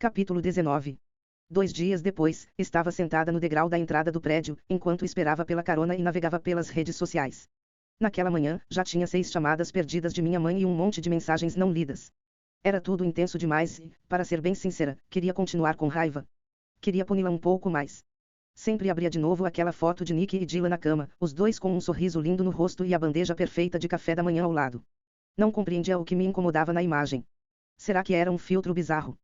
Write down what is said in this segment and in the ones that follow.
Capítulo 19. 2 dias depois, estava sentada no degrau da entrada do prédio, enquanto esperava pela carona e navegava pelas redes sociais. Naquela manhã, já tinha 6 chamadas perdidas de minha mãe e um monte de mensagens não lidas. Era tudo intenso demais e, para ser bem sincera, queria continuar com raiva. Queria puni-la um pouco mais. Sempre abria de novo aquela foto de Nick e Dylan na cama, os dois com um sorriso lindo no rosto e a bandeja perfeita de café da manhã ao lado. Não compreendia o que me incomodava na imagem. Será que era um filtro bizarro?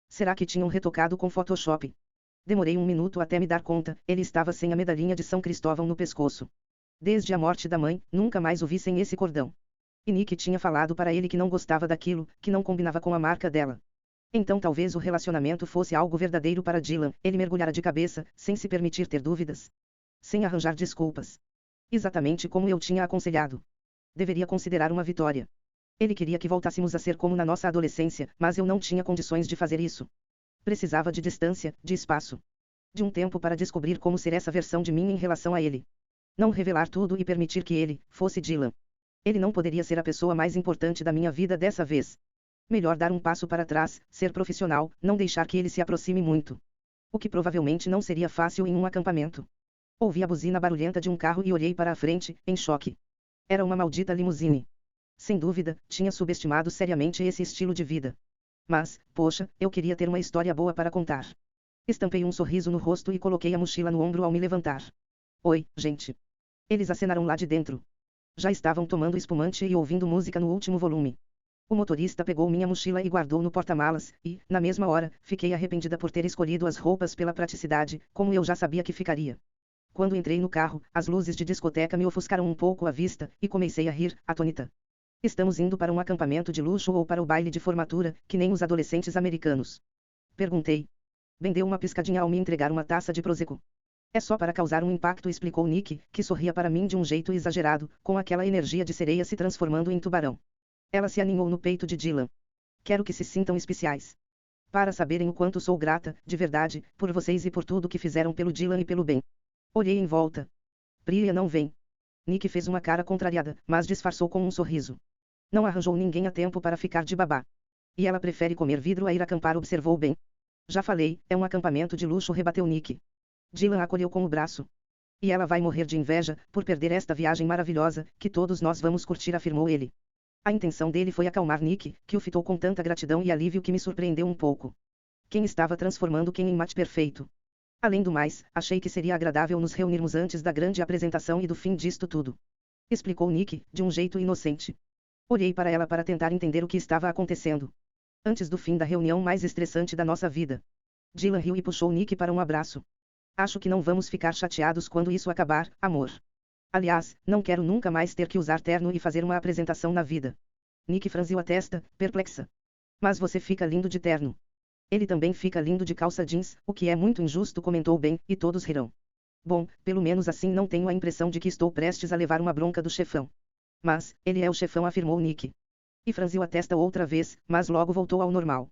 Será que tinham retocado com Photoshop? Demorei um minuto até me dar conta, ele estava sem a medalhinha de São Cristóvão no pescoço. Desde a morte da mãe, nunca mais o vi sem esse cordão. E Nick tinha falado para ele que não gostava daquilo, que não combinava com a marca dela. Então talvez o relacionamento fosse algo verdadeiro para Dylan, ele mergulhara de cabeça, sem se permitir ter dúvidas. Sem arranjar desculpas. Exatamente como eu tinha aconselhado. Deveria considerar uma vitória. Ele queria que voltássemos a ser como na nossa adolescência, mas eu não tinha condições de fazer isso. Precisava de distância, de espaço. De um tempo para descobrir como ser essa versão de mim em relação a ele. Não revelar tudo e permitir que ele fosse Dylan. Ele não poderia ser a pessoa mais importante da minha vida dessa vez. Melhor dar um passo para trás, ser profissional, não deixar que ele se aproxime muito. O que provavelmente não seria fácil em um acampamento. Ouvi a buzina barulhenta de um carro e olhei para a frente, em choque. Era uma maldita limusine. Sem dúvida, tinha subestimado seriamente esse estilo de vida. Mas, poxa, eu queria ter uma história boa para contar. Estampei um sorriso no rosto e coloquei a mochila no ombro ao me levantar. Oi, gente. Eles acenaram lá de dentro. Já estavam tomando espumante e ouvindo música no último volume. O motorista pegou minha mochila e guardou no porta-malas, e, na mesma hora, fiquei arrependida por ter escolhido as roupas pela praticidade, como eu já sabia que ficaria. Quando entrei no carro, as luzes de discoteca me ofuscaram um pouco a vista, e comecei a rir, atônita. Estamos indo para um acampamento de luxo ou para o baile de formatura, que nem os adolescentes americanos? Perguntei. Ben deu uma piscadinha ao me entregar uma taça de Prosecco. É só para causar um impacto, explicou Nick, que sorria para mim de um jeito exagerado, com aquela energia de sereia se transformando em tubarão. Ela se aninhou no peito de Dylan. Quero que se sintam especiais. Para saberem o quanto sou grata, de verdade, por vocês e por tudo que fizeram pelo Dylan e pelo Ben. Olhei em volta. Priya não vem. Nick fez uma cara contrariada, mas disfarçou com um sorriso. Não arranjou ninguém a tempo para ficar de babá. E ela prefere comer vidro a ir acampar, observou Ben. Já falei, é um acampamento de luxo, rebateu Nick. Dylan acolheu com o braço. E ela vai morrer de inveja, por perder esta viagem maravilhosa, que todos nós vamos curtir, afirmou ele. A intenção dele foi acalmar Nick, que o fitou com tanta gratidão e alívio que me surpreendeu um pouco. Quem estava transformando quem em mate perfeito? Além do mais, achei que seria agradável nos reunirmos antes da grande apresentação e do fim disto tudo. Explicou Nick, de um jeito inocente. Olhei para ela para tentar entender o que estava acontecendo. Antes do fim da reunião mais estressante da nossa vida. Dylan riu e puxou Nick para um abraço. Acho que não vamos ficar chateados quando isso acabar, amor. Aliás, não quero nunca mais ter que usar terno e fazer uma apresentação na vida. Nick franziu a testa, perplexa. Mas você fica lindo de terno. Ele também fica lindo de calça jeans, o que é muito injusto, comentou Ben, e todos rirão. Bom, pelo menos assim não tenho a impressão de que estou prestes a levar uma bronca do chefão. Mas, ele é o chefão, afirmou Nick. E franziu a testa outra vez, mas logo voltou ao normal.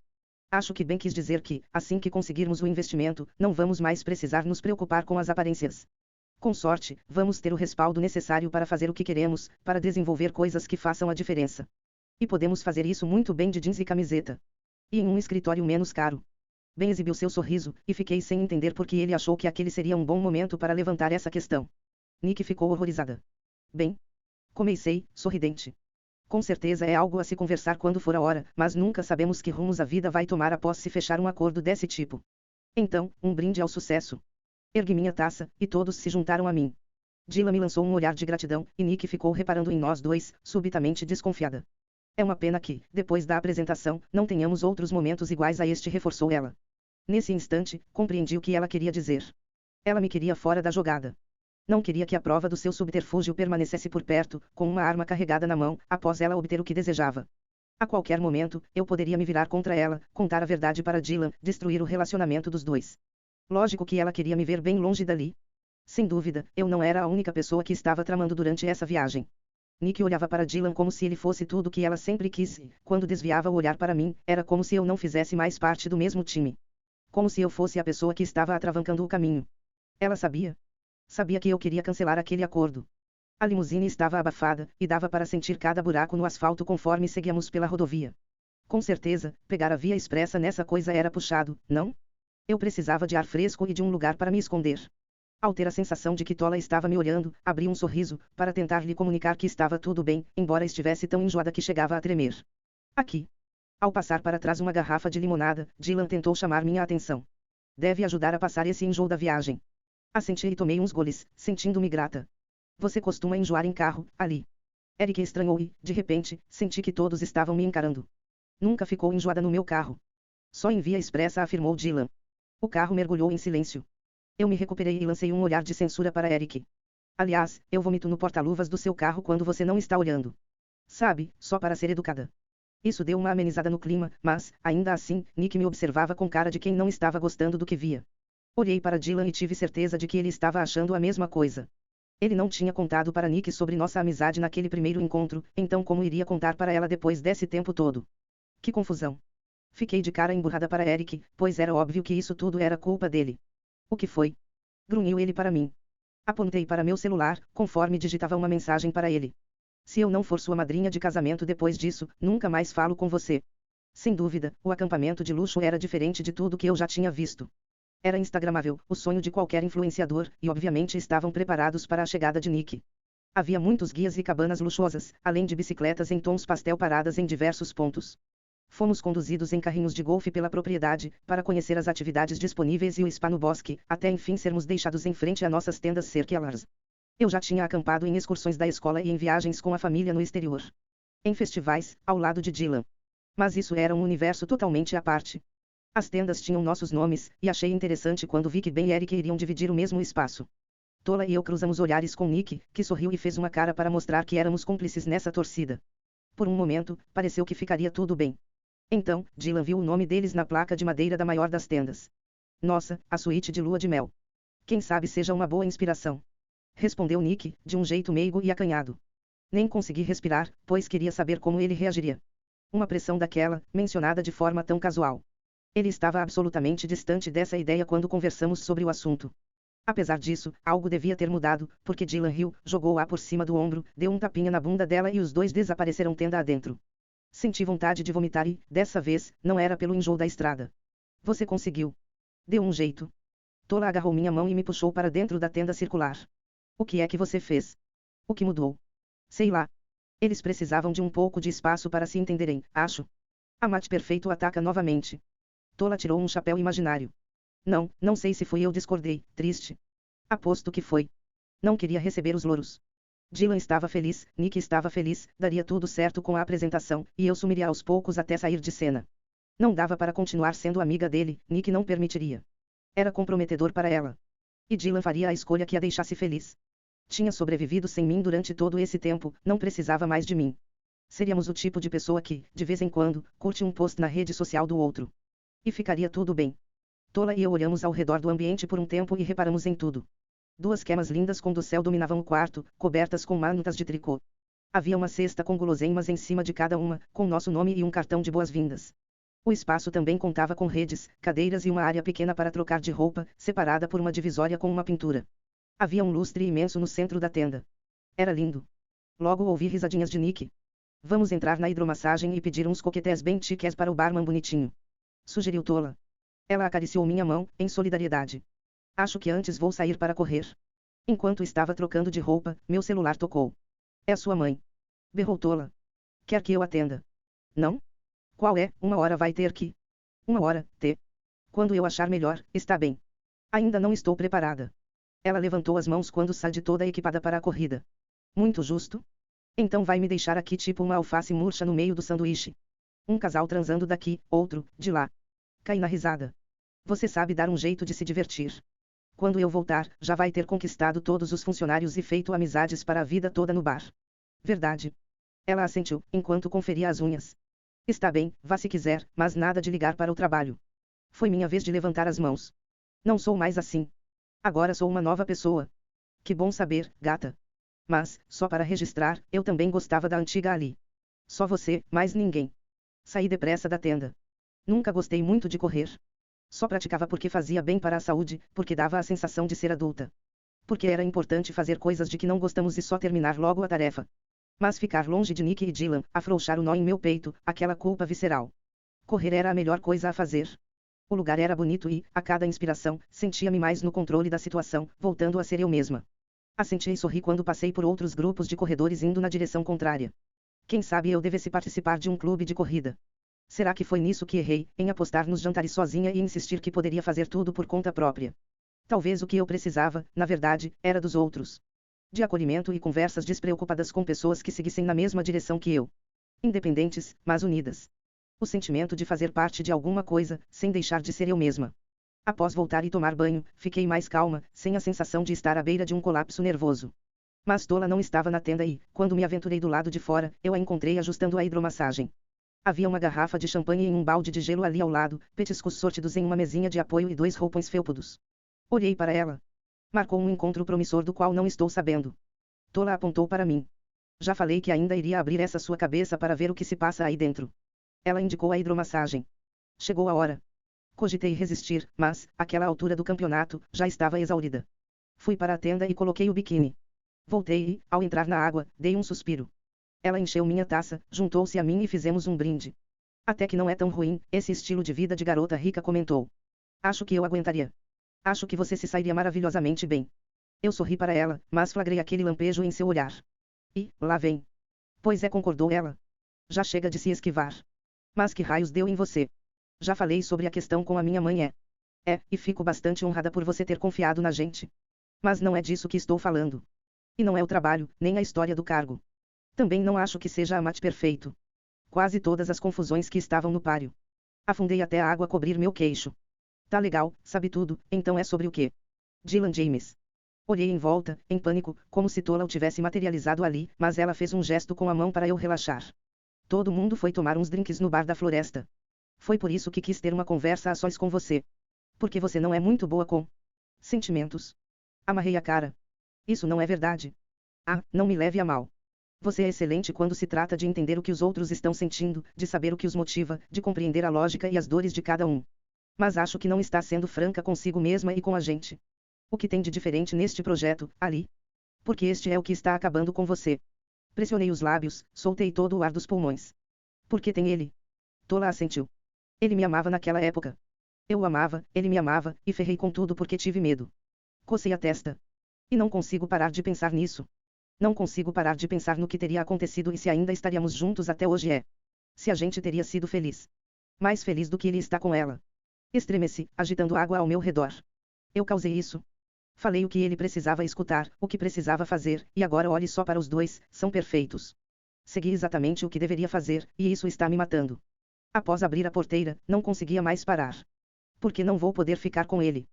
Acho que Ben quis dizer que, assim que conseguirmos o investimento, não vamos mais precisar nos preocupar com as aparências. Com sorte, vamos ter o respaldo necessário para fazer o que queremos, para desenvolver coisas que façam a diferença. E podemos fazer isso muito bem de jeans e camiseta. E em um escritório menos caro. Ben exibiu seu sorriso, e fiquei sem entender por que ele achou que aquele seria um bom momento para levantar essa questão. Nick ficou horrorizada. Ben? Comecei, sorridente. Com certeza é algo a se conversar quando for a hora, mas nunca sabemos que rumos a vida vai tomar após se fechar um acordo desse tipo. Então, um brinde ao sucesso. Ergui minha taça, e todos se juntaram a mim. Dylan me lançou um olhar de gratidão, e Nick ficou reparando em nós dois, subitamente desconfiada. É uma pena que, depois da apresentação, não tenhamos outros momentos iguais a este, reforçou ela. Nesse instante, compreendi o que ela queria dizer. Ela me queria fora da jogada. Não queria que a prova do seu subterfúgio permanecesse por perto, com uma arma carregada na mão, após ela obter o que desejava. A qualquer momento, eu poderia me virar contra ela, contar a verdade para Dylan, destruir o relacionamento dos dois. Lógico que ela queria me ver bem longe dali. Sem dúvida, eu não era a única pessoa que estava tramando durante essa viagem. Nick olhava para Dylan como se ele fosse tudo o que ela sempre quis, e, quando desviava o olhar para mim, era como se eu não fizesse mais parte do mesmo time. Como se eu fosse a pessoa que estava atravancando o caminho. Ela sabia. Sabia que eu queria cancelar aquele acordo. A limusine estava abafada, e dava para sentir cada buraco no asfalto conforme seguíamos pela rodovia. Com certeza, pegar a via expressa nessa coisa era puxado, não? Eu precisava de ar fresco e de um lugar para me esconder. Ao ter a sensação de que Tola estava me olhando, abri um sorriso, para tentar lhe comunicar que estava tudo bem, embora estivesse tão enjoada que chegava a tremer. Aqui. Ao passar para trás uma garrafa de limonada, Dylan tentou chamar minha atenção. Deve ajudar a passar esse enjoo da viagem. Assenti e tomei uns goles, sentindo-me grata. Você costuma enjoar em carro, ali. Eric estranhou e, de repente, senti que todos estavam me encarando. Nunca ficou enjoada no meu carro. Só em via expressa, afirmou Dylan. O carro mergulhou em silêncio. Eu me recuperei e lancei um olhar de censura para Eric. Aliás, eu vomito no porta-luvas do seu carro quando você não está olhando. Sabe, só para ser educada. Isso deu uma amenizada no clima, mas, ainda assim, Nick me observava com cara de quem não estava gostando do que via. Olhei para Dylan e tive certeza de que ele estava achando a mesma coisa. Ele não tinha contado para Nick sobre nossa amizade naquele primeiro encontro, então como iria contar para ela depois desse tempo todo? Que confusão. Fiquei de cara emburrada para Eric, pois era óbvio que isso tudo era culpa dele. O que foi? Grunhiu ele para mim. Apontei para meu celular, conforme digitava uma mensagem para ele. Se eu não for sua madrinha de casamento depois disso, nunca mais falo com você. Sem dúvida, o acampamento de luxo era diferente de tudo que eu já tinha visto. Era instagramável, o sonho de qualquer influenciador, e obviamente estavam preparados para a chegada de Nick. Havia muitos guias e cabanas luxuosas, além de bicicletas em tons pastel paradas em diversos pontos. Fomos conduzidos em carrinhos de golfe pela propriedade, para conhecer as atividades disponíveis e o spa no bosque, até enfim sermos deixados em frente a nossas tendas circulares. Eu já tinha acampado em excursões da escola e em viagens com a família no exterior. Em festivais, ao lado de Dylan. Mas isso era um universo totalmente à parte. As tendas tinham nossos nomes, e achei interessante quando vi que Ben e Eric iriam dividir o mesmo espaço. Tola e eu cruzamos olhares com Nick, que sorriu e fez uma cara para mostrar que éramos cúmplices nessa torcida. Por um momento, pareceu que ficaria tudo bem. Então, Dylan viu o nome deles na placa de madeira da maior das tendas. Nossa, a suíte de lua de mel. Quem sabe seja uma boa inspiração. Respondeu Nick, de um jeito meigo e acanhado. Nem consegui respirar, pois queria saber como ele reagiria. Uma pressão daquela, mencionada de forma tão casual. Ele estava absolutamente distante dessa ideia quando conversamos sobre o assunto. Apesar disso, algo devia ter mudado, porque Dylan riu, jogou-a por cima do ombro, deu um tapinha na bunda dela e os dois desapareceram tenda adentro. Senti vontade de vomitar e, dessa vez, não era pelo enjoo da estrada. Você conseguiu. Deu um jeito. Tola agarrou minha mão e me puxou para dentro da tenda circular. O que é que você fez? O que mudou? Sei lá. Eles precisavam de um pouco de espaço para se entenderem, acho. A mate perfeito ataca novamente. Tola tirou um chapéu imaginário. Não sei se fui eu, discordei, triste. Aposto que foi. Não queria receber os louros. Dylan estava feliz, Nick estava feliz, daria tudo certo com a apresentação, e eu sumiria aos poucos até sair de cena. Não dava para continuar sendo amiga dele, Nick não permitiria. Era comprometedor para ela. E Dylan faria a escolha que a deixasse feliz. Tinha sobrevivido sem mim durante todo esse tempo, não precisava mais de mim. Seríamos o tipo de pessoa que, de vez em quando, curte um post na rede social do outro. E ficaria tudo bem. Tola e eu olhamos ao redor do ambiente por um tempo e reparamos em tudo. Duas camas lindas com dossel dominavam o quarto, cobertas com mantas de tricô. Havia uma cesta com guloseimas em cima de cada uma, com nosso nome e um cartão de boas-vindas. O espaço também contava com redes, cadeiras e uma área pequena para trocar de roupa, separada por uma divisória com uma pintura. Havia um lustre imenso no centro da tenda. Era lindo. Logo ouvi risadinhas de Nick. Vamos entrar na hidromassagem e pedir uns coquetéis bem chiques para o barman bonitinho. Sugeriu Tola. Ela acariciou minha mão, em solidariedade. Acho que antes vou sair para correr. Enquanto estava trocando de roupa, meu celular tocou. É sua mãe. Berrou Tola. Quer que eu atenda? Não? Qual é? 1 hora vai ter que. 1 hora, T. Quando eu achar melhor, está bem. Ainda não estou preparada. Ela levantou as mãos quando sai de toda equipada para a corrida. Muito justo? Então vai me deixar aqui tipo uma alface murcha no meio do sanduíche. Um casal transando daqui, outro, de lá. Caí na risada. Você sabe dar um jeito de se divertir. Quando eu voltar, já vai ter conquistado todos os funcionários e feito amizades para a vida toda no bar. Verdade. Ela assentiu, enquanto conferia as unhas. Está bem, vá se quiser, mas nada de ligar para o trabalho. Foi minha vez de levantar as mãos. Não sou mais assim. Agora sou uma nova pessoa. Que bom saber, gata. Mas, só para registrar, eu também gostava da antiga Ali. Só você, mais ninguém. Saí depressa da tenda. Nunca gostei muito de correr. Só praticava porque fazia bem para a saúde, porque dava a sensação de ser adulta. Porque era importante fazer coisas de que não gostamos e só terminar logo a tarefa. Mas ficar longe de Nick e Dylan, afrouxar o nó em meu peito, aquela culpa visceral. Correr era a melhor coisa a fazer. O lugar era bonito e, a cada inspiração, sentia-me mais no controle da situação, voltando a ser eu mesma. Assenti e sorri quando passei por outros grupos de corredores indo na direção contrária. Quem sabe eu devesse participar de um clube de corrida. Será que foi nisso que errei, em apostar nos jantares sozinha e insistir que poderia fazer tudo por conta própria? Talvez o que eu precisava, na verdade, era dos outros. De acolhimento e conversas despreocupadas com pessoas que seguissem na mesma direção que eu. Independentes, mas unidas. O sentimento de fazer parte de alguma coisa, sem deixar de ser eu mesma. Após voltar e tomar banho, fiquei mais calma, sem a sensação de estar à beira de um colapso nervoso. Mas Tola não estava na tenda e, quando me aventurei do lado de fora, eu a encontrei ajustando a hidromassagem. Havia uma garrafa de champanhe em um balde de gelo ali ao lado, petiscos sortidos em uma mesinha de apoio e 2 roupões felpudos. Olhei para ela. Marcou um encontro promissor do qual não estou sabendo. Tola apontou para mim. Já falei que ainda iria abrir essa sua cabeça para ver o que se passa aí dentro. Ela indicou a hidromassagem. Chegou a hora. Cogitei resistir, mas, àquela altura do campeonato, já estava exaurida. Fui para a tenda e coloquei o biquíni. Voltei e, ao entrar na água, dei um suspiro. Ela encheu minha taça, juntou-se a mim e fizemos um brinde. Até que não é tão ruim, esse estilo de vida de garota rica, comentou. Acho que eu aguentaria. Acho que você se sairia maravilhosamente bem. Eu sorri para ela, mas flagrei aquele lampejo em seu olhar. E, lá vem. Pois é, concordou ela. Já chega de se esquivar. Mas que raios deu em você? Já falei sobre a questão com a minha mãe. E fico bastante honrada por você ter confiado na gente. Mas não é disso que estou falando. E não é o trabalho, nem a história do cargo. Também não acho que seja a mate perfeito. Quase todas as confusões que estavam no páreo. Afundei até a água cobrir meu queixo. Tá legal, sabe tudo, então é sobre o quê? Dylan James. Olhei em volta, em pânico, como se Tola o tivesse materializado ali, mas ela fez um gesto com a mão para eu relaxar. Todo mundo foi tomar uns drinks no bar da floresta. Foi por isso que quis ter uma conversa a sós com você. Porque você não é muito boa com sentimentos. Amarrei a cara. Isso não é verdade. Ah, não me leve a mal. Você é excelente quando se trata de entender o que os outros estão sentindo, de saber o que os motiva, de compreender a lógica e as dores de cada um. Mas acho que não está sendo franca consigo mesma e com a gente. O que tem de diferente neste projeto, Ali? Porque este é o que está acabando com você. Pressionei os lábios, soltei todo o ar dos pulmões. Porque tem ele. Tola assentiu. Ele me amava naquela época. Eu o amava, ele me amava, e ferrei com tudo porque tive medo. Cocei a testa. E não consigo parar de pensar nisso. Não consigo parar de pensar no que teria acontecido e se ainda estaríamos juntos até hoje. Se a gente teria sido feliz. Mais feliz do que ele está com ela. Estremeci, agitando água ao meu redor. Eu causei isso. Falei o que ele precisava escutar, o que precisava fazer, e agora olhe só para os dois, são perfeitos. Segui exatamente o que deveria fazer, e isso está me matando. Após abrir a porteira, não conseguia mais parar. Porque não vou poder ficar com ele.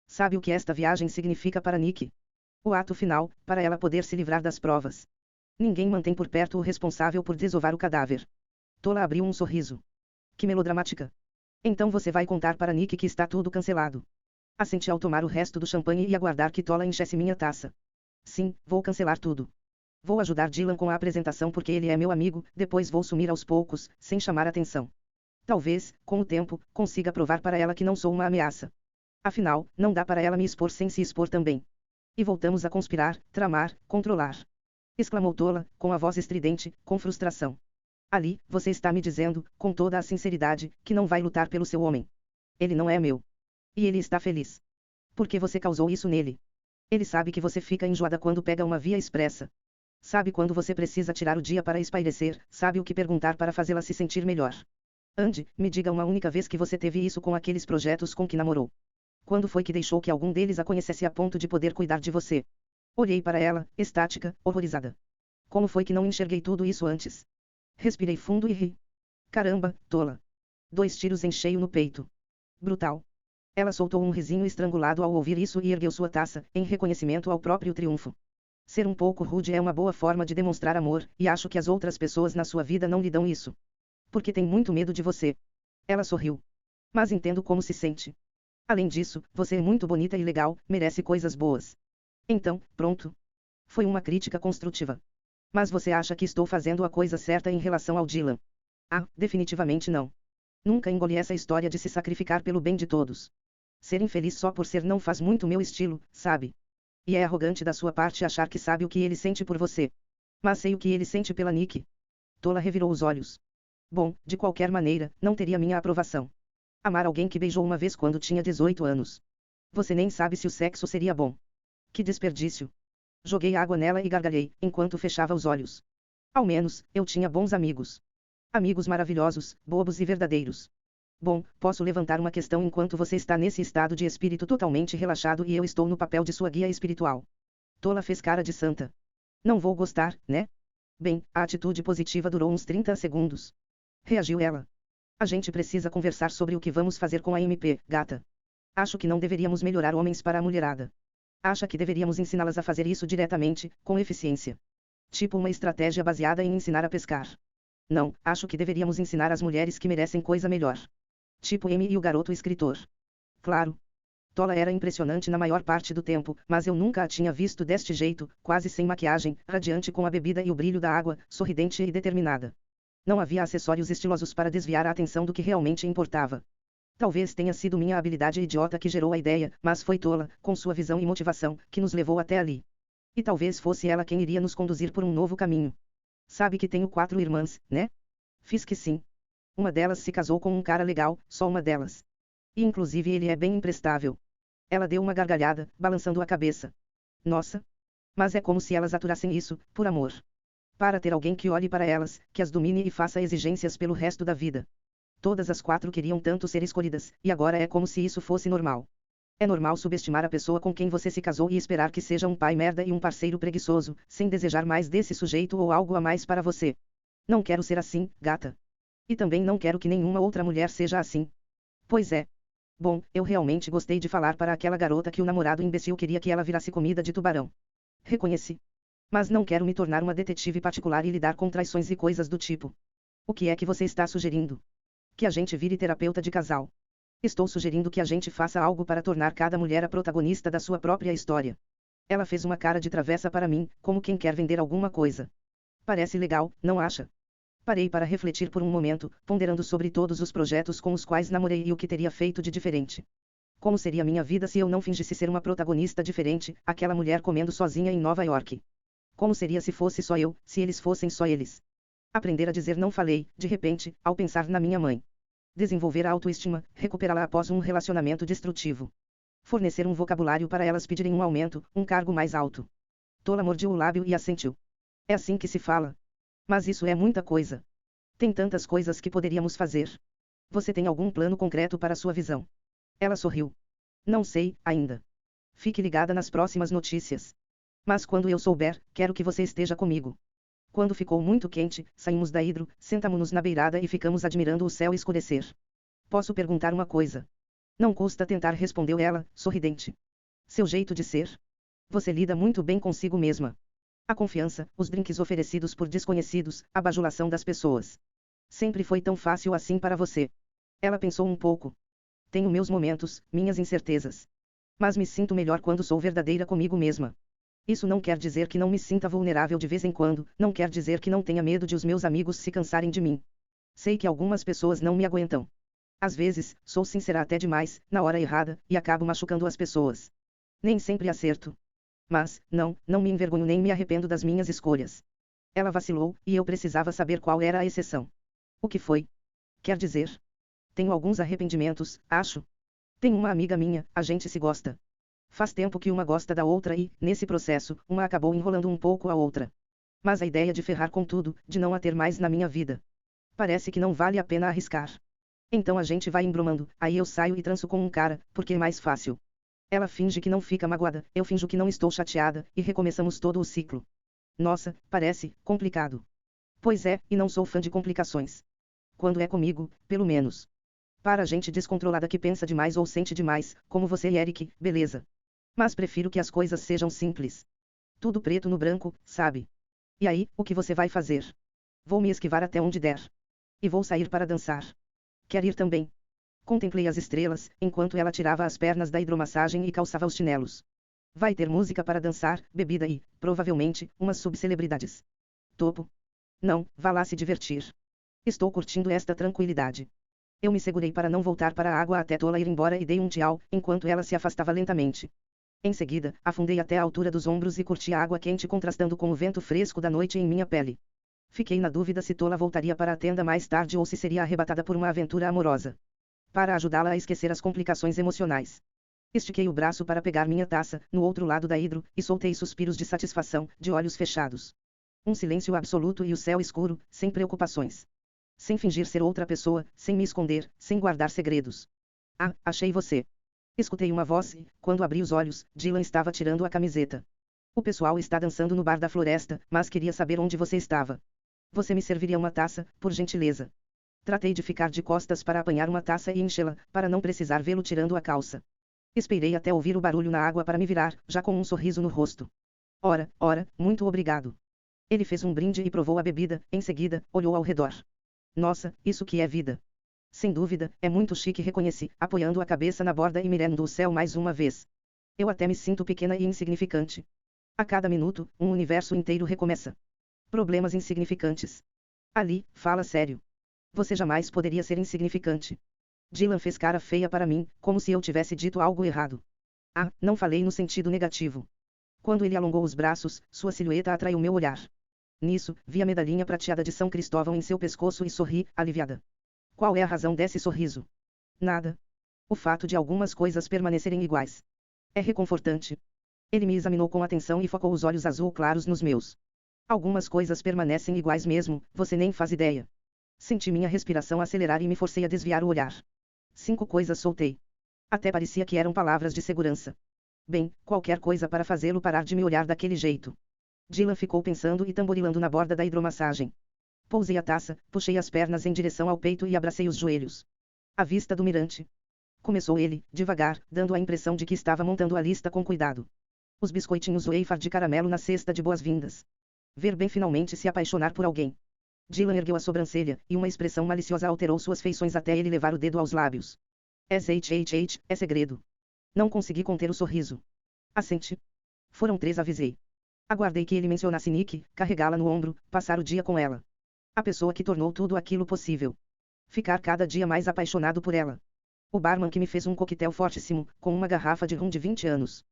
Sabe o que esta viagem significa para Nick? O ato final, para ela poder se livrar das provas. Ninguém mantém por perto o responsável por desovar o cadáver. Tola abriu um sorriso. Que melodramática. Então você vai contar para Nick que está tudo cancelado. Assenti ao tomar o resto do champanhe e aguardar que Tola enchesse minha taça. Sim, vou cancelar tudo. Vou ajudar Dylan com a apresentação porque ele é meu amigo, depois vou sumir aos poucos, sem chamar atenção. Talvez, com o tempo, consiga provar para ela que não sou uma ameaça. Afinal, não dá para ela me expor sem se expor também. E voltamos a conspirar, tramar, controlar. Exclamou Tola, com a voz estridente, com frustração. Ali, você está me dizendo, com toda a sinceridade, que não vai lutar pelo seu homem. Ele não é meu. E ele está feliz. Por que você causou isso nele? Ele sabe que você fica enjoada quando pega uma via expressa. Sabe quando você precisa tirar o dia para espairecer, sabe o que perguntar para fazê-la se sentir melhor. Ande, me diga uma única vez que você teve isso com aqueles projetos com que namorou. Quando foi que deixou que algum deles a conhecesse a ponto de poder cuidar de você? Olhei para ela, estática, horrorizada. Como foi que não enxerguei tudo isso antes? Respirei fundo e ri. Caramba, Tola. 2 tiros em cheio no peito. Brutal. Ela soltou um risinho estrangulado ao ouvir isso e ergueu sua taça, em reconhecimento ao próprio triunfo. Ser um pouco rude é uma boa forma de demonstrar amor, e acho que as outras pessoas na sua vida não lhe dão isso. Porque tem muito medo de você. Ela sorriu. Mas entendo como se sente. Além disso, você é muito bonita e legal, merece coisas boas. Então, pronto. Foi uma crítica construtiva. Mas você acha que estou fazendo a coisa certa em relação ao Dylan? Ah, definitivamente não. Nunca engoli essa história de se sacrificar pelo bem de todos. Ser infeliz só por ser não faz muito meu estilo, sabe? E é arrogante da sua parte achar que sabe o que ele sente por você. Mas sei o que ele sente pela Nick. Tola revirou os olhos. Bom, de qualquer maneira, não teria minha aprovação. Amar alguém que beijou uma vez quando tinha 18 anos. Você nem sabe se o sexo seria bom. Que desperdício. Joguei água nela e gargalhei, enquanto fechava os olhos. Ao menos, eu tinha bons amigos. Amigos maravilhosos, bobos e verdadeiros. Bom, posso levantar uma questão enquanto você está nesse estado de espírito totalmente relaxado e eu estou no papel de sua guia espiritual. Tola fez cara de santa. Não vou gostar, né? Bem, a atitude positiva durou uns 30 segundos. Reagiu ela. A gente precisa conversar sobre o que vamos fazer com a MP, gata. Acho que não deveríamos melhorar homens para a mulherada. Acha que deveríamos ensiná-las a fazer isso diretamente, com eficiência. Tipo uma estratégia baseada em ensinar a pescar. Não, acho que deveríamos ensinar as mulheres que merecem coisa melhor. Tipo Amy e o garoto escritor. Claro. Tola era impressionante na maior parte do tempo, mas eu nunca a tinha visto deste jeito, quase sem maquiagem, radiante com a bebida e o brilho da água, sorridente e determinada. Não havia acessórios estilosos para desviar a atenção do que realmente importava. Talvez tenha sido minha habilidade idiota que gerou a ideia, mas foi Tola, com sua visão e motivação, que nos levou até ali. E talvez fosse ela quem iria nos conduzir por um novo caminho. Sabe que tenho 4 irmãs, né? Fiz que sim. Uma delas se casou com um cara legal, só uma delas. E inclusive ele é bem imprestável. Ela deu uma gargalhada, balançando a cabeça. Nossa! Mas é como se elas aturassem isso, por amor. Para ter alguém que olhe para elas, que as domine e faça exigências pelo resto da vida. Todas as 4 queriam tanto ser escolhidas, e agora é como se isso fosse normal. É normal subestimar a pessoa com quem você se casou e esperar que seja um pai merda e um parceiro preguiçoso, sem desejar mais desse sujeito ou algo a mais para você. Não quero ser assim, gata. E também não quero que nenhuma outra mulher seja assim. Pois é. Bom, eu realmente gostei de falar para aquela garota que o namorado imbecil queria que ela virasse comida de tubarão. Reconheci. Mas não quero me tornar uma detetive particular e lidar com traições e coisas do tipo. O que é que você está sugerindo? Que a gente vire terapeuta de casal. Estou sugerindo que a gente faça algo para tornar cada mulher a protagonista da sua própria história. Ela fez uma cara de travessa para mim, como quem quer vender alguma coisa. Parece legal, não acha? Parei para refletir por um momento, ponderando sobre todos os projetos com os quais namorei e o que teria feito de diferente. Como seria minha vida se eu não fingisse ser uma protagonista diferente, aquela mulher comendo sozinha em Nova York? Como seria se fosse só eu, se eles fossem só eles? Aprender a dizer não falei, de repente, ao pensar na minha mãe. Desenvolver a autoestima, recuperá-la após um relacionamento destrutivo. Fornecer um vocabulário para elas pedirem um aumento, um cargo mais alto. Tola mordeu o lábio e assentiu. É assim que se fala. Mas isso é muita coisa. Tem tantas coisas que poderíamos fazer. Você tem algum plano concreto para sua visão? Ela sorriu. Não sei, ainda. Fique ligada nas próximas notícias. Mas quando eu souber, quero que você esteja comigo. Quando ficou muito quente, saímos da hidro, sentamo-nos na beirada e ficamos admirando o céu escurecer. Posso perguntar uma coisa? Não custa tentar, respondeu ela, sorridente. Seu jeito de ser? Você lida muito bem consigo mesma. A confiança, os drinks oferecidos por desconhecidos, a bajulação das pessoas. Sempre foi tão fácil assim para você. Ela pensou um pouco. Tenho meus momentos, minhas incertezas. Mas me sinto melhor quando sou verdadeira comigo mesma. Isso não quer dizer que não me sinta vulnerável de vez em quando, não quer dizer que não tenha medo de os meus amigos se cansarem de mim. Sei que algumas pessoas não me aguentam. Às vezes, sou sincera até demais, na hora errada, e acabo machucando as pessoas. Nem sempre acerto. Mas, não me envergonho nem me arrependo das minhas escolhas. Ela vacilou, e eu precisava saber qual era a exceção. O que foi? Quer dizer? Tenho alguns arrependimentos, acho. Tem uma amiga minha, a gente se gosta. Faz tempo que uma gosta da outra e, nesse processo, uma acabou enrolando um pouco a outra. Mas a ideia de ferrar com tudo, de não a ter mais na minha vida. Parece que não vale a pena arriscar. Então a gente vai embromando, aí eu saio e transo com um cara, porque é mais fácil. Ela finge que não fica magoada, eu finjo que não estou chateada, e recomeçamos todo o ciclo. Nossa, parece complicado. Pois é, e não sou fã de complicações. Quando é comigo, pelo menos. Para a gente descontrolada que pensa demais ou sente demais, como você e Eric, beleza. Mas prefiro que as coisas sejam simples. Tudo preto no branco, sabe? E aí, o que você vai fazer? Vou me esquivar até onde der. E vou sair para dançar. Quer ir também? Contemplei as estrelas, enquanto ela tirava as pernas da hidromassagem e calçava os chinelos. Vai ter música para dançar, bebida e, provavelmente, umas subcelebridades. Topo. Não, vá lá se divertir. Estou curtindo esta tranquilidade. Eu me segurei para não voltar para a água até Tola ir embora e dei um tchau, enquanto ela se afastava lentamente. Em seguida, afundei até a altura dos ombros e curti a água quente contrastando com o vento fresco da noite em minha pele. Fiquei na dúvida se Tola voltaria para a tenda mais tarde ou se seria arrebatada por uma aventura amorosa. Para ajudá-la a esquecer as complicações emocionais. Estiquei o braço para pegar minha taça, no outro lado da hidro, e soltei suspiros de satisfação, de olhos fechados. Um silêncio absoluto e o céu escuro, sem preocupações. Sem fingir ser outra pessoa, sem me esconder, sem guardar segredos. Ah, achei você. Escutei uma voz e, quando abri os olhos, Dylan estava tirando a camiseta. O pessoal está dançando no bar da floresta, mas queria saber onde você estava. Você me serviria uma taça, por gentileza? Tratei de ficar de costas para apanhar uma taça e enchê-la, para não precisar vê-lo tirando a calça. Esperei até ouvir o barulho na água para me virar, já com um sorriso no rosto. Ora, muito obrigado. Ele fez um brinde e provou a bebida, em seguida, olhou ao redor. Nossa, isso que é vida. Sem dúvida, é muito chique, reconheci, apoiando a cabeça na borda e mirando o céu mais uma vez. Eu até me sinto pequena e insignificante. A cada minuto, um universo inteiro recomeça. Problemas insignificantes. Ali, fala sério. Você jamais poderia ser insignificante. Dylan fez cara feia para mim, como se eu tivesse dito algo errado. Ah, não falei no sentido negativo. Quando ele alongou os braços, sua silhueta atraiu meu olhar. Nisso, vi a medalhinha prateada de São Cristóvão em seu pescoço e sorri, aliviada. Qual é a razão desse sorriso? Nada. O fato de algumas coisas permanecerem iguais. É reconfortante. Ele me examinou com atenção e focou os olhos azul claros nos meus. Algumas coisas permanecem iguais mesmo, você nem faz ideia. Senti minha respiração acelerar e me forcei a desviar o olhar. 5 coisas soltei. Até parecia que eram palavras de segurança. Bem, qualquer coisa para fazê-lo parar de me olhar daquele jeito. Dylan ficou pensando e tamborilando na borda da hidromassagem. Pousei a taça, puxei as pernas em direção ao peito e abracei os joelhos. À vista do mirante. Começou ele, devagar, dando a impressão de que estava montando a lista com cuidado. Os biscoitinhos wafer de caramelo na cesta de boas-vindas. Ver bem finalmente se apaixonar por alguém. Dylan ergueu a sobrancelha, e uma expressão maliciosa alterou suas feições até ele levar o dedo aos lábios. É segredo. Não consegui conter o sorriso. Assente. Foram 3, avisei. Aguardei que ele mencionasse Nick, carregá-la no ombro, passar o dia com ela. A pessoa que tornou tudo aquilo possível. Ficar cada dia mais apaixonado por ela. O barman que me fez um coquetel fortíssimo, com uma garrafa de rum de 20 anos.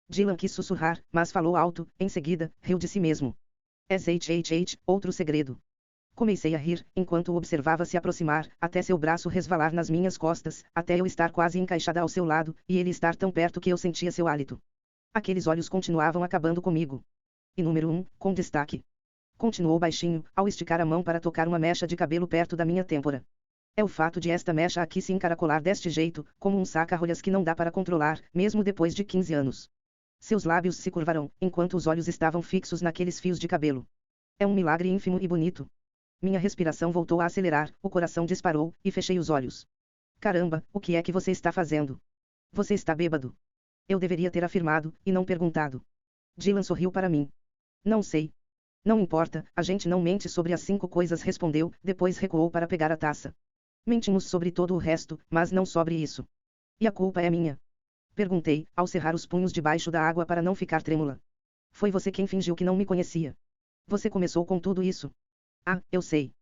Dylan quis sussurrar, mas falou alto, em seguida, riu de si mesmo. É outro segredo. Comecei a rir, enquanto o observava se aproximar, até seu braço resvalar nas minhas costas, até eu estar quase encaixada ao seu lado, e ele estar tão perto que eu sentia seu hálito. Aqueles olhos continuavam acabando comigo. E número 1, com destaque. Continuou baixinho, ao esticar a mão para tocar uma mecha de cabelo perto da minha têmpora. É o fato de esta mecha aqui se encaracolar deste jeito, como um saca-rolhas que não dá para controlar, mesmo depois de 15 anos. Seus lábios se curvaram, enquanto os olhos estavam fixos naqueles fios de cabelo. É um milagre ínfimo e bonito. Minha respiração voltou a acelerar, o coração disparou, e fechei os olhos. Caramba, o que é que você está fazendo? Você está bêbado. Eu deveria ter afirmado, e não perguntado. Dylan sorriu para mim. Não sei. Não importa, a gente não mente sobre as 5 coisas, respondeu, depois recuou para pegar a taça. Mentimos sobre todo o resto, mas não sobre isso. E a culpa é minha? Perguntei, ao cerrar os punhos debaixo da água para não ficar trêmula. Foi você quem fingiu que não me conhecia. Você começou com tudo isso. Ah, eu sei.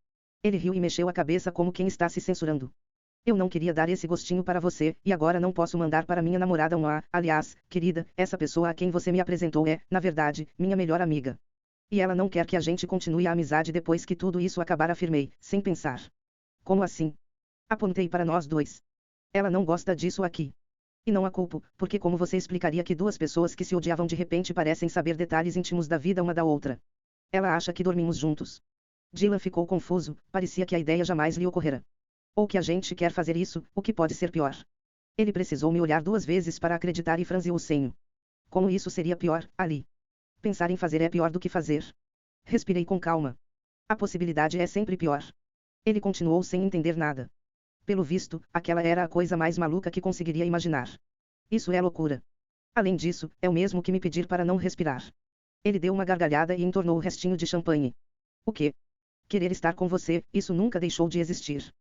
Ele riu e mexeu a cabeça como quem está se censurando. Eu não queria dar esse gostinho para você, e agora não posso mandar para minha namorada um aliás, querida, essa pessoa a quem você me apresentou é, na verdade, minha melhor amiga. E ela não quer que a gente continue a amizade depois que tudo isso acabar, afirmei, sem pensar. Como assim? Apontei para nós dois. Ela não gosta disso aqui. E não a culpo, porque como você explicaria que 2 pessoas que se odiavam de repente parecem saber detalhes íntimos da vida uma da outra? Ela acha que dormimos juntos. Dylan ficou confuso, parecia que a ideia jamais lhe ocorrera. Ou que a gente quer fazer isso, o que pode ser pior. Ele precisou me olhar 2 vezes para acreditar e franziu o senho. Como isso seria pior, Ali? Pensar em fazer é pior do que fazer. Respirei com calma. A possibilidade é sempre pior. Ele continuou sem entender nada. Pelo visto, aquela era a coisa mais maluca que conseguiria imaginar. Isso é loucura. Além disso, é o mesmo que me pedir para não respirar. Ele deu uma gargalhada e entornou o restinho de champanhe. O quê? Querer estar com você, isso nunca deixou de existir.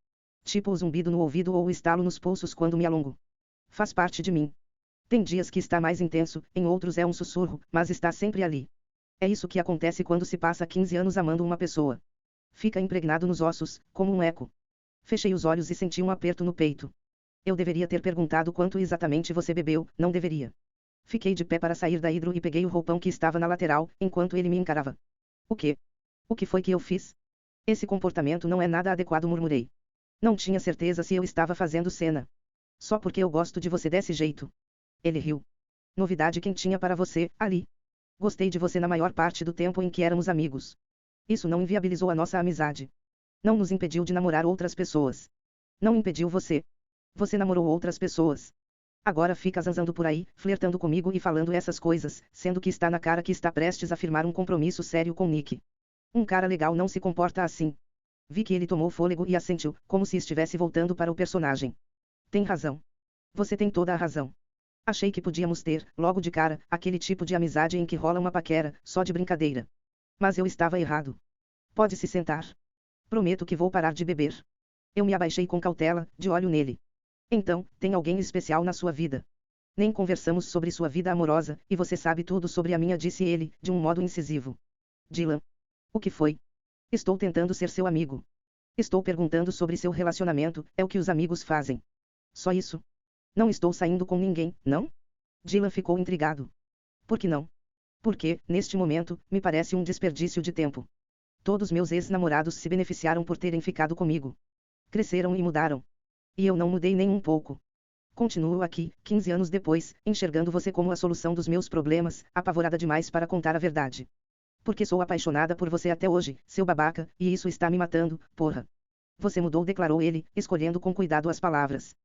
Tipo o zumbido no ouvido ou o estalo nos pulsos quando me alongo. Faz parte de mim. Tem dias que está mais intenso, em outros é um sussurro, mas está sempre ali. É isso que acontece quando se passa 15 anos amando uma pessoa. Fica impregnado nos ossos, como um eco. Fechei os olhos e senti um aperto no peito. Eu deveria ter perguntado quanto exatamente você bebeu, não deveria. Fiquei de pé para sair da hidro e peguei o roupão que estava na lateral, enquanto ele me encarava. O quê? O que foi que eu fiz? Esse comportamento não é nada adequado, murmurei. Não tinha certeza se eu estava fazendo cena. Só porque eu gosto de você desse jeito. Ele riu. Novidade quentinha para você, Ali. Gostei de você na maior parte do tempo em que éramos amigos. Isso não inviabilizou a nossa amizade. Não nos impediu de namorar outras pessoas. Não impediu você. Você namorou outras pessoas. Agora fica zanzando por aí, flertando comigo e falando essas coisas, sendo que está na cara que está prestes a firmar um compromisso sério com Nick. Um cara legal não se comporta assim. Vi que ele tomou fôlego e assentiu, como se estivesse voltando para o personagem. Tem razão. Você tem toda a razão. Achei que podíamos ter, logo de cara, aquele tipo de amizade em que rola uma paquera, só de brincadeira. Mas eu estava errado. Pode se sentar. Prometo que vou parar de beber. Eu me abaixei com cautela, de olho nele. Então, tem alguém especial na sua vida? Nem conversamos sobre sua vida amorosa, e você sabe tudo sobre a minha, disse ele, de um modo incisivo. Dylan. O que foi? Estou tentando ser seu amigo. Estou perguntando sobre seu relacionamento, é o que os amigos fazem. Só isso. Não estou saindo com ninguém, não? Dylan ficou intrigado. Por que não? Porque, neste momento, me parece um desperdício de tempo. Todos meus ex-namorados se beneficiaram por terem ficado comigo. Cresceram e mudaram. E eu não mudei nem um pouco. Continuo aqui, 15 anos depois, enxergando você como a solução dos meus problemas, apavorada demais para contar a verdade. Porque sou apaixonada por você até hoje, seu babaca, e isso está me matando, porra. Você mudou, declarou ele, escolhendo com cuidado as palavras.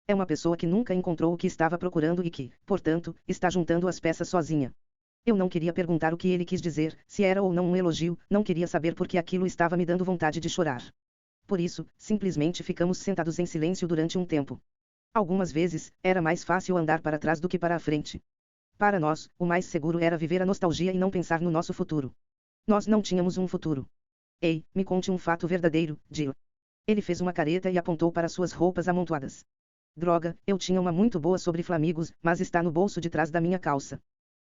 É uma pessoa que nunca encontrou o que estava procurando e que, portanto, está juntando as peças sozinha. Eu não queria perguntar o que ele quis dizer, se era ou não um elogio, não queria saber porque aquilo estava me dando vontade de chorar. Por isso, simplesmente ficamos sentados em silêncio durante um tempo. Algumas vezes, era mais fácil andar para trás do que para a frente. Para nós, o mais seguro era viver a nostalgia e não pensar no nosso futuro. Nós não tínhamos um futuro. Ei, me conte um fato verdadeiro, Dylan. Ele fez uma careta e apontou para suas roupas amontoadas. Droga, eu tinha uma muito boa sobre Flamigos, mas está no bolso de trás da minha calça.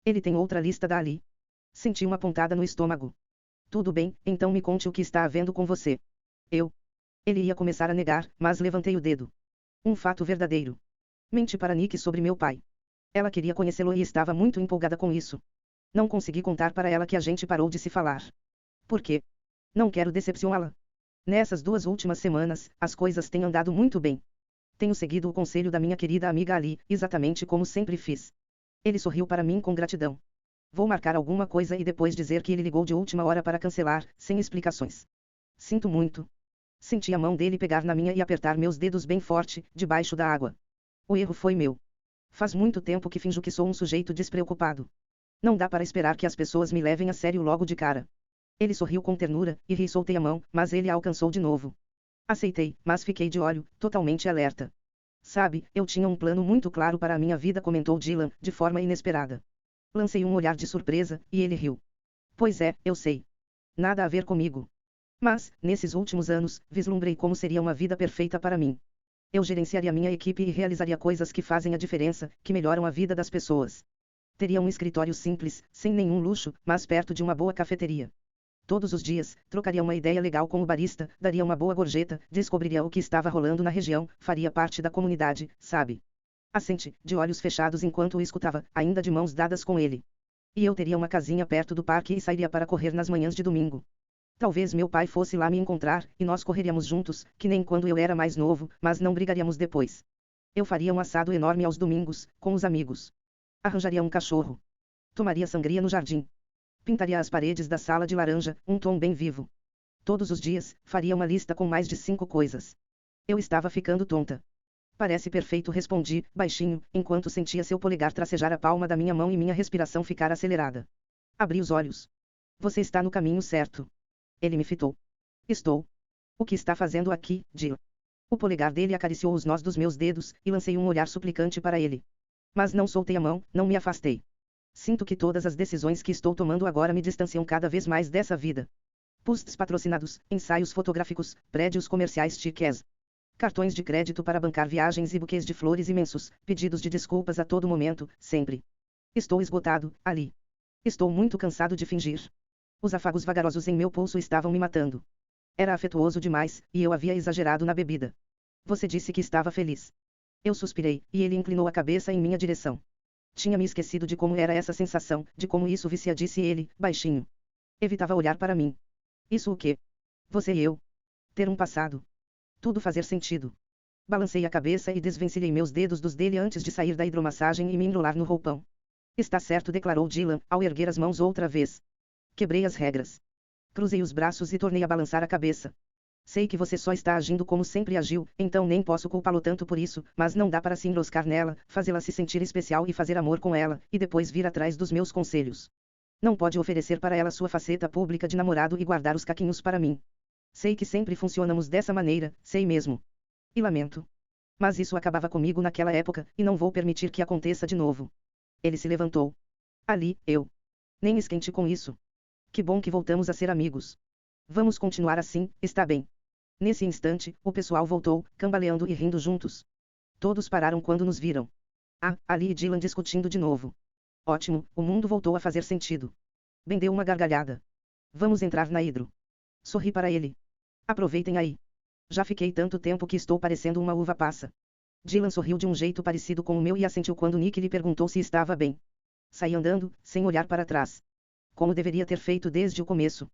Ele tem outra lista da Ali. Senti uma pontada no estômago. Tudo bem, então me conte o que está havendo com você. Ele ia começar a negar, mas levantei o dedo. Um fato verdadeiro. Menti para Nick sobre meu pai. Ela queria conhecê-lo e estava muito empolgada com isso. Não consegui contar para ela que a gente parou de se falar. Por quê? Não quero decepcioná-la. Nessas 2 últimas semanas, as coisas têm andado muito bem. Tenho seguido o conselho da minha querida amiga Ali, exatamente como sempre fiz. Ele sorriu para mim com gratidão. Vou marcar alguma coisa e depois dizer que ele ligou de última hora para cancelar, sem explicações. Sinto muito. Senti a mão dele pegar na minha e apertar meus dedos bem forte, debaixo da água. O erro foi meu. Faz muito tempo que finjo que sou um sujeito despreocupado. Não dá para esperar que as pessoas me levem a sério logo de cara. Ele sorriu com ternura, e ri, soltei a mão, mas ele a alcançou de novo. Aceitei, mas fiquei de olho, totalmente alerta. Sabe, eu tinha um plano muito claro para a minha vida, comentou Dylan, de forma inesperada. Lancei um olhar de surpresa, e ele riu. Pois é, eu sei. Nada a ver comigo. Mas, nesses últimos anos, vislumbrei como seria uma vida perfeita para mim. Eu gerenciaria minha equipe e realizaria coisas que fazem a diferença, que melhoram a vida das pessoas. Teria um escritório simples, sem nenhum luxo, mas perto de uma boa cafeteria. Todos os dias, trocaria uma ideia legal com o barista, daria uma boa gorjeta, descobriria o que estava rolando na região, faria parte da comunidade, sabe? Assenti, de olhos fechados enquanto o escutava, ainda de mãos dadas com ele. E eu teria uma casinha perto do parque e sairia para correr nas manhãs de domingo. Talvez meu pai fosse lá me encontrar, e nós correríamos juntos, que nem quando eu era mais novo, mas não brigaríamos depois. Eu faria um assado enorme aos domingos, com os amigos. Arranjaria um cachorro. Tomaria sangria no jardim. Pintaria as paredes da sala de laranja, um tom bem vivo. Todos os dias, faria uma lista com mais de 5 coisas. Eu estava ficando tonta. Parece perfeito, respondi, baixinho, enquanto sentia seu polegar tracejar a palma da minha mão e minha respiração ficar acelerada. Abri os olhos. Você está no caminho certo. Ele me fitou. Estou. O que está fazendo aqui, Dylan? O polegar dele acariciou os nós dos meus dedos, e lancei um olhar suplicante para ele. Mas não soltei a mão, não me afastei. Sinto que todas as decisões que estou tomando agora me distanciam cada vez mais dessa vida. Posts patrocinados, ensaios fotográficos, prédios comerciais chiques. Cartões de crédito para bancar viagens e buquês de flores imensos, pedidos de desculpas a todo momento, sempre. Estou esgotado, Ali. Estou muito cansado de fingir. Os afagos vagarosos em meu pulso estavam me matando. Era afetuoso demais, e eu havia exagerado na bebida. Você disse que estava feliz. Eu suspirei, e ele inclinou a cabeça em minha direção. Tinha me esquecido de como era essa sensação, de como isso vicia, disse ele, baixinho. Evitava olhar para mim. Isso o quê? Você e eu. Ter um passado. Tudo fazer sentido. Balancei a cabeça e desvencilhei meus dedos dos dele antes de sair da hidromassagem e me enrolar no roupão. Está certo, declarou Dylan, ao erguer as mãos outra vez. Quebrei as regras. Cruzei os braços e tornei a balançar a cabeça. Sei que você só está agindo como sempre agiu, então nem posso culpá-lo tanto por isso, mas não dá para se enroscar nela, fazê-la se sentir especial e fazer amor com ela, e depois vir atrás dos meus conselhos. Não pode oferecer para ela sua faceta pública de namorado e guardar os caquinhos para mim. Sei que sempre funcionamos dessa maneira, sei mesmo. E lamento. Mas isso acabava comigo naquela época, e não vou permitir que aconteça de novo. Ele se levantou. Ali, eu. Nem esquente com isso. Que bom que voltamos a ser amigos. Vamos continuar assim, está bem. Nesse instante, o pessoal voltou, cambaleando e rindo juntos. Todos pararam quando nos viram. Ah, Ali e Dylan discutindo de novo. Ótimo, o mundo voltou a fazer sentido. Ben deu uma gargalhada. Vamos entrar na hidro. Sorri para ele. Aproveitem aí. Já fiquei tanto tempo que estou parecendo uma uva passa. Dylan sorriu de um jeito parecido com o meu e assentiu quando Nick lhe perguntou se estava bem. Saí andando, sem olhar para trás. Como deveria ter feito desde o começo.